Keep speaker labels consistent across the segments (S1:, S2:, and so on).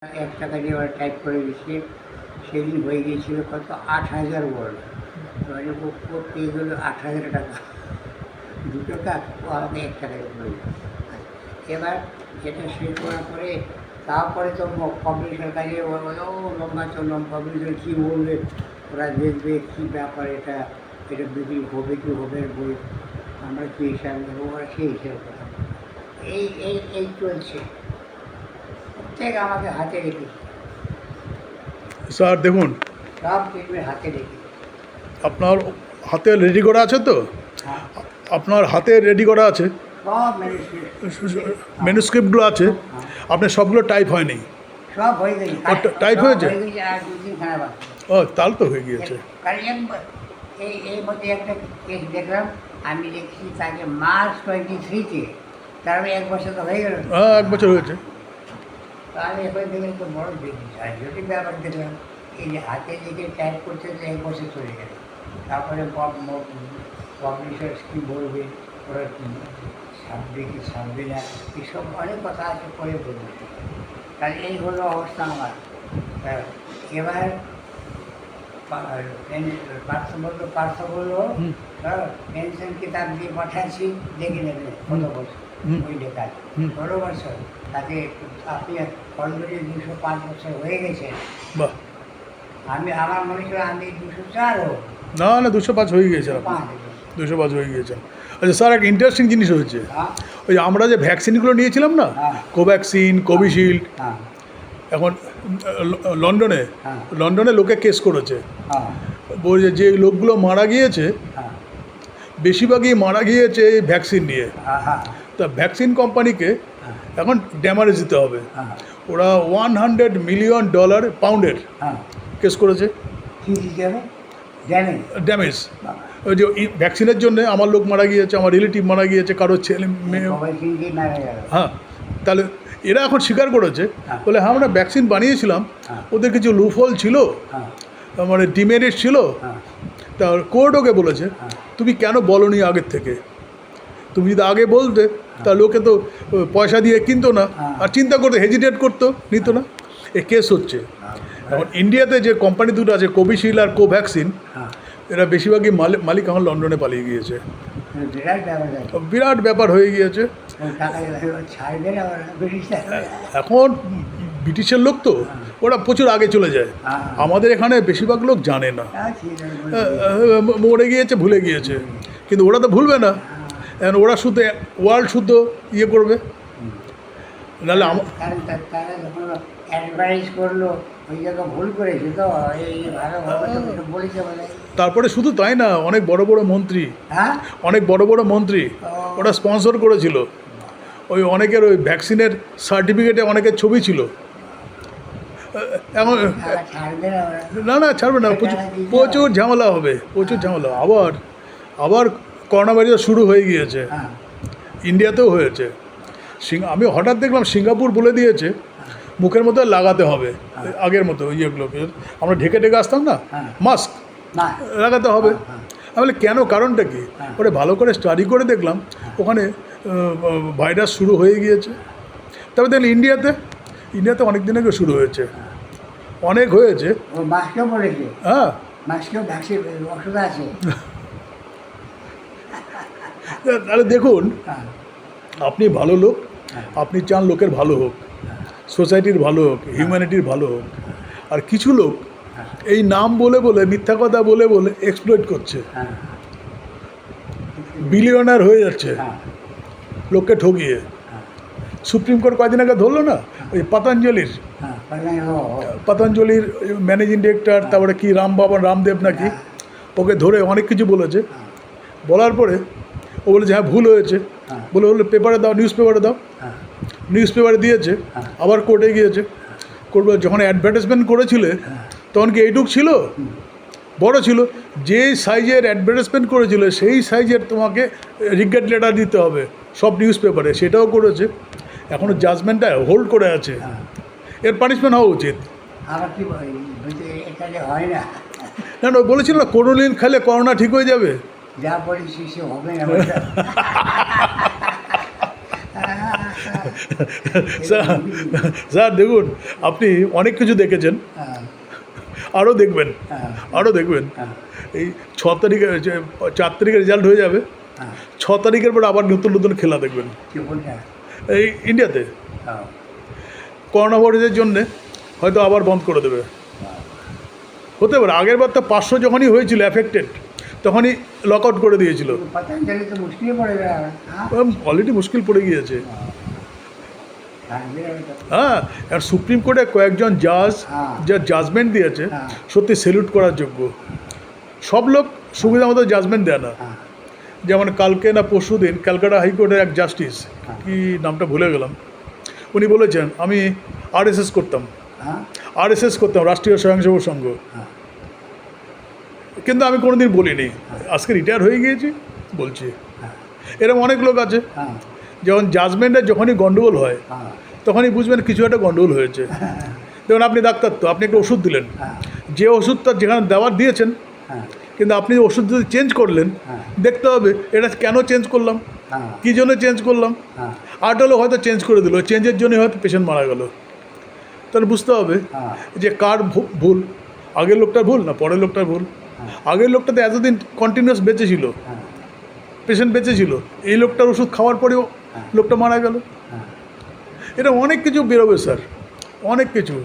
S1: টাকা দিয়ে ওরা টাইপ করে দিচ্ছে। সেদিন হয়ে গিয়েছিল কত ৮,০০০ ওয়ার্ড। এবারে ও পেয়ে গেলো ৮,০০০ টাকা। ২ টাকা ও আমাকে ১ টাকা দিয়ে পড়ে গেল। এবার যেটা শেষ করার পরে তারপরে তো পাবলিশের কাজে ও লম্বা পাবলিশের কী বলবে, ওরা দেখবে কী ব্যাপার, এটা বিক্রি হবে কি হবে বই, আমরা কী হিসাব নেবো, ওরা সেই হিসাব কথা। এই এই এই চলছে, প্রত্যেক আমাকে হাতে রেখেছে,
S2: স্যার দেখুন,
S1: সব ট্রিটমেন্ট হাতে রেখেছে।
S2: আপনার হাতে রেডি করা আছে তো?
S1: হ্যাঁ,
S2: আপনার হাতে রেডি করা আছে,
S1: সব
S2: ম্যানুস্ক্রিপ্টগুলো আছে,
S1: হ্যাঁ,
S2: আপনার সবগুলো টাইপ হয়নি?
S1: সব হয়ে গেছে,
S2: টাইপ
S1: সব
S2: হয়েছে?
S1: হয়ে গেছে, আর 2 দিন খারাপ আছে।
S2: ও তাহলে তো হয়ে গিয়েছে।
S1: কারণ এই মধ্যে একটা কেস দেখলাম, আমি দেখছি তাকে মার্চ 23-তে, তার মানে 1 বছর তো হয়ে গেল।
S2: হ্যাঁ, 1 বছর হয়েছে।
S1: তাহলে এবার দেখলেন তো বড় দেখি আর যদি ব্যাপার দেখলাম, এই যে হাতে লিখে টাইপ করতে তো 1 বছর চলে গেল। তারপরে পাবলিশার্স কী বলবে, ওরা কী ছাপবে কি ছাপবে না, এসব অনেক কথা আছে, পরে বলবে। তাহলে এই হলো অবস্থা আমার। এবার পার্থ বললো পেনশন কিতাব দিয়ে পাঠাচ্ছি, দেখে নেবেন কত বছর ওই লেখা, 16 বছর। তাকে আপনি অলরেডি 205 বছর হয়ে গেছে।
S2: বাহ,
S1: আমার মনে ছিল আমি 204 হোক,
S2: না না, 205 হয়ে গিয়েছে, 205 হয়ে গিয়েছে। আচ্ছা স্যার, একটা ইন্টারেস্টিং জিনিস হয়েছে। ওই আমরা যে ভ্যাকসিনগুলো নিয়েছিলাম না, কোভ্যাক্সিন, কোভিশিল্ড, এখন লন্ডনে লোকে কেস করেছে, বলছে যে লোকগুলো মারা গিয়েছে বেশিরভাগই মারা গিয়েছে এই ভ্যাকসিন নিয়ে। তা ভ্যাকসিন কোম্পানিকে এখন ড্যামারেজ দিতে হবে। ওরা $100 মিলিয়ন পাউন্ডের কেস করেছে ড্যামেজ। ওই যে ভ্যাকসিনের জন্য আমার লোক মারা গিয়েছে, আমার রিলেটিভ মারা গিয়েছে, কারো ছেলে মেয়ে। হ্যাঁ, তাহলে এরা এখন স্বীকার করেছে, বলে হ্যাঁ আমরা ভ্যাকসিন বানিয়েছিলাম, ওদের কিছু লুফল ছিল, মানে ডিমেরিট ছিল। তা কোর্ট ওকে বলেছে তুমি কেন বলনি আগের থেকে? তুমি যদি আগে বলতে তা লোকে তো পয়সা দিয়ে কিনতো না, আর চিন্তা করতো, হেজিটেট করতো, নিত না। এ কেস হচ্ছে এখন ইন্ডিয়াতে যে কোম্পানি দুটো আছে, কোভিশিল্ড আর কোভ্যাক্সিন, এরা বেশিরভাগই মালিক এখন লন্ডনে পালিয়ে গিয়েছে। বিরাট ব্যাপার হয়ে গিয়েছে। এখন ব্রিটিশের লোক তো, ওরা প্রচুর আগে চলে যায়। আমাদের এখানে বেশিরভাগ লোক জানে না, মরে গিয়েছে, ভুলে গিয়েছে, কিন্তু ওরা তো ভুলবে না। এখন ওরা শুধু ওয়ার্ল্ড শুদ্ধ ইয়ে করবে, নাহলে তারপরে শুধু তাই না, অনেক বড় বড় মন্ত্রী ওরা স্পন্সর করেছিল। ওই অনেকের ওই ভ্যাকসিনের সার্টিফিকেটে অনেকের ছবি ছিল। এখন না ছাড়বে না, প্রচুর ঝামেলা হবে, প্রচুর ঝামেলা। আবার করোনা ভাইরাস শুরু হয়ে গিয়েছে, ইন্ডিয়াতেও হয়েছে। আমি হঠাৎ দেখলাম সিঙ্গাপুর বলে দিয়েছে মুখের মধ্যে লাগাতে হবে, আগের মতো ইয়েগুলোকে আমরা ঢেকে আসতাম না, মাস্ক লাগাতে হবে। তাহলে কেন, কারণটা কি? ওটা ভালো করে স্টাডি করে দেখলাম ওখানে ভাইরাস শুরু হয়ে গিয়েছে। তবে দেখলে ইন্ডিয়াতে অনেক দিন আগে শুরু হয়েছে, অনেক হয়েছে। হ্যাঁ, তাহলে দেখুন, আপনি ভালো লোক, আপনি চান লোকের ভালো হোক, সোসাইটির ভালো হোক, হিউম্যানিটির ভালো হোক। আর কিছু লোক এই নাম বলে মিথ্যা কথা বলে এক্সপ্লয়েট করছে, বিলিয়নার হয়ে যাচ্ছে লোককে ঠকিয়ে। সুপ্রিম কোর্ট কয়েকদিন আগে ধরলো না, ওই পতঞ্জলির ম্যানেজিং ডিরেক্টর, তারপরে কি রামদেব নাকি, ওকে ধরে অনেক কিছু বলেছে। বলার পরে ও বলেছে হ্যাঁ ভুল হয়েছে, বলে পেপারে দাও, নিউজ পেপারে দিয়েছে। আবার কোর্টে গিয়েছে, কোর্ট যখন অ্যাডভার্টাইজমেন্ট করেছিলে তখন কি এইটুক ছিল? বড় ছিল। যে সাইজের অ্যাডভার্টাইজমেন্ট করেছিল সেই সাইজের তোমাকে রিগ্রেট লেটার দিতে হবে সব নিউজ পেপারে, সেটাও করেছে। এখনও জাজমেন্টটা হোল্ড করে আছে, এর পানিশমেন্ট হওয়া উচিত। না বলেছিল না, করোলিন খেলে করোনা ঠিক হয়ে যাবে,
S1: যা বলেছি সে হবে না।
S2: স্যার স্যার দেখুন আপনি অনেক কিছু দেখেছেন,
S1: হ্যাঁ,
S2: আরও দেখবেন,
S1: হ্যাঁ,
S2: আরও দেখবেন।
S1: হ্যাঁ,
S2: এই 6 তারিখে 4 তারিখে রেজাল্ট হয়ে যাবে,
S1: হ্যাঁ।
S2: 6 তারিখের পরে আবার নতুন নতুন খেলা দেখবেন
S1: কি বলছে?
S2: এই ইন্ডিয়াতে।
S1: হ্যাঁ,
S2: করোনা ভাইরাসের জন্যে হয়তো আবার বন্ধ করে দেবে,
S1: হ্যাঁ।
S2: হতে পারে। আগের বার তো 500 যখনই হয়েছিল অ্যাফেক্টেড তখনই লক আউট করে দিয়েছিল।
S1: পতঞ্জলি তো মুশকিল পড়ে যাবে। হ্যাঁ,
S2: অলরেডি মুশকিল পড়ে গিয়েছে।
S1: থাকবে তো।
S2: হ্যাঁ, আর সুপ্রিম কোর্টে কয়েকজন জাজ
S1: হ্যাঁ।
S2: যা জাজমেন্ট দিয়েছে
S1: হ্যাঁ।
S2: সত্যি স্যালুট করার যোগ্য। সব লোক সুবিধা মতো জাজমেন্ট দেয় না।
S1: হ্যাঁ,
S2: যেমন কালকে না পরশু দিন ক্যালকাটা হাইকোর্টের এক জাস্টিস, কি নামটা ভুলে গেলাম, উনি বলেছেন আমি আরএসএস করতাম,
S1: হ্যাঁ,
S2: আরএসএস করতাম, রাষ্ট্রীয় স্বয়ংসেবক সংঘ,
S1: হ্যাঁ,
S2: কিন্তু আমি কোনোদিন বলিনি। আজকে রিটায়ার হয়ে গিয়েছি বলছি।
S1: হ্যাঁ,
S2: এরকম অনেক লোক আছে,
S1: হ্যাঁ,
S2: যখন জাজমেন্টের যখনই গন্ডগোল হয়
S1: হ্যাঁ,
S2: তখনই বুঝবেন কিছু একটা গন্ডগোল হয়েছে। যেমন আপনি ডাক্তার, তো আপনি একটা ওষুধ দিলেন,
S1: হ্যাঁ,
S2: যে ওষুধটা যেখানে দেওয়ার দিয়েছেন
S1: হ্যাঁ,
S2: কিন্তু আপনি ওষুধ যদি চেঞ্জ করলেন
S1: হ্যাঁ।
S2: দেখতে হবে এটা কেন চেঞ্জ করলাম,
S1: হ্যাঁ,
S2: কী জন্য চেঞ্জ করলাম।
S1: হ্যাঁ,
S2: আর্ট হলো হয়তো চেঞ্জ করে দিল, চেঞ্জের জন্য হয়তো পেশেন্ট মারা গেল। তাহলে বুঝতে হবে
S1: হ্যাঁ,
S2: যে কার ভুল, আগের লোকটার ভুল না পরের লোকটার ভুল। আগের লোকটা তো এতদিন কন্টিনিউয়াস বেঁচে ছিল,
S1: হ্যাঁ,
S2: পেশেন্ট বেঁচে ছিল, এই লোকটার ওষুধ খাওয়ার পরেও লোকটা মারা গেল।
S1: হ্যাঁ।
S2: এটা অনেক কিছু বেরোবে স্যার, অনেক কিছু।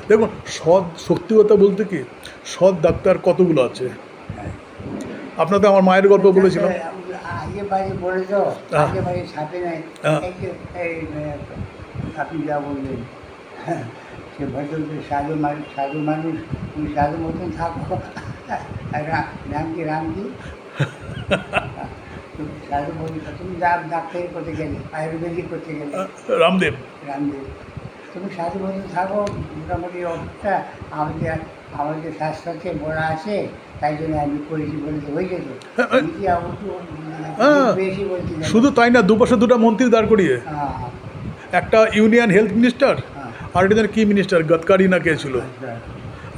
S2: দেখুন সৎ, সত্যি কথা বলতে কি সৎ ডাক্তার কতগুলো আছে। আপনাকে আমার মায়ের গল্প বলেছিলাম।
S1: আগে বাড়ি বলে তো,
S2: হ্যাঁ।
S1: আগে বাড়ির সাথে নাই।
S2: হ্যাঁ।
S1: এই যে আপনি যা বললেন, সে ভদ্র সাধু মানুষ, তুমি সাধু মতন থাকো। রামকি রামকি তুমি সাধু বলি, তুমি ডাক্তারি করতে গেলে, আয়ুর্বেদিক করতে গেলে,
S2: রামদেব।
S1: রামদেব, তুমি সাধু মতন থাকো। মোটামুটি অবস্থা আমাদের আমাদের শাস্ত্রতে বলা আছে, তাই জন্য আমি করেছি বলে তো হয়ে যেত। নিজে অবশ্য
S2: হ্যাঁ।
S1: বেশি বলছি না।
S2: শুধু তাই না, দুপাশে দুটো মন্ত্রী দাঁড় করিয়ে,
S1: হ্যাঁ,
S2: একটা ইউনিয়ন হেলথ মিনিস্টার
S1: হ্যাঁ।
S2: আর একটা কি মিনিস্টার, গদকারি না কে ছিল,
S1: আচ্ছা।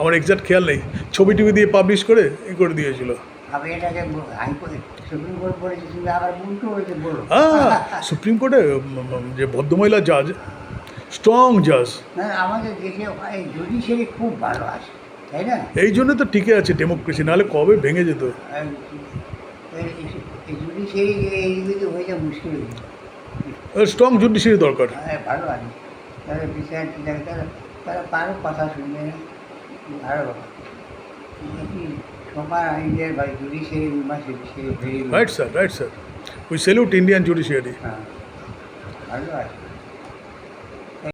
S2: আমার এক্সাক্ট খেয়াল নেই, ছবি টবি দিয়ে পাবলিশ করে করে দিয়েছিল।
S1: আমি এটাকে হাইকোর্টে সুপ্রিম কোর্ট বলেছি, তুমি আবার উল্টো বলেছে বলো।
S2: হ্যাঁ, সুপ্রিম কোর্টে যে ভদ্রমহিলা জাজ, স্ট্রং জাজ,
S1: না, আমাদের দেশে এই জুডিশিয়ারি খুব ভালো আছে, তাই না?
S2: এই জন্য তো টিকে আছে ডেমোক্রেসি, নাহলে কবে ভেঙে যেত।
S1: এই জুডিশিয়ারি এই দিকে হয়ে যায় মুশকিল হয়ে যায়।
S2: স্ট্রং জুডিশিয়ারি দরকার।
S1: ভালো আছে, তারা বিচার টিচার তারা তারা কারো কথা শুনবে না, ভালো কি সবার ইন্ডিয়ার বা জুডিশিয়ারি মাসে সে very
S2: right sir, right sir, we salute Indian judiciary.
S1: হ্যাঁ, ভালো আছে।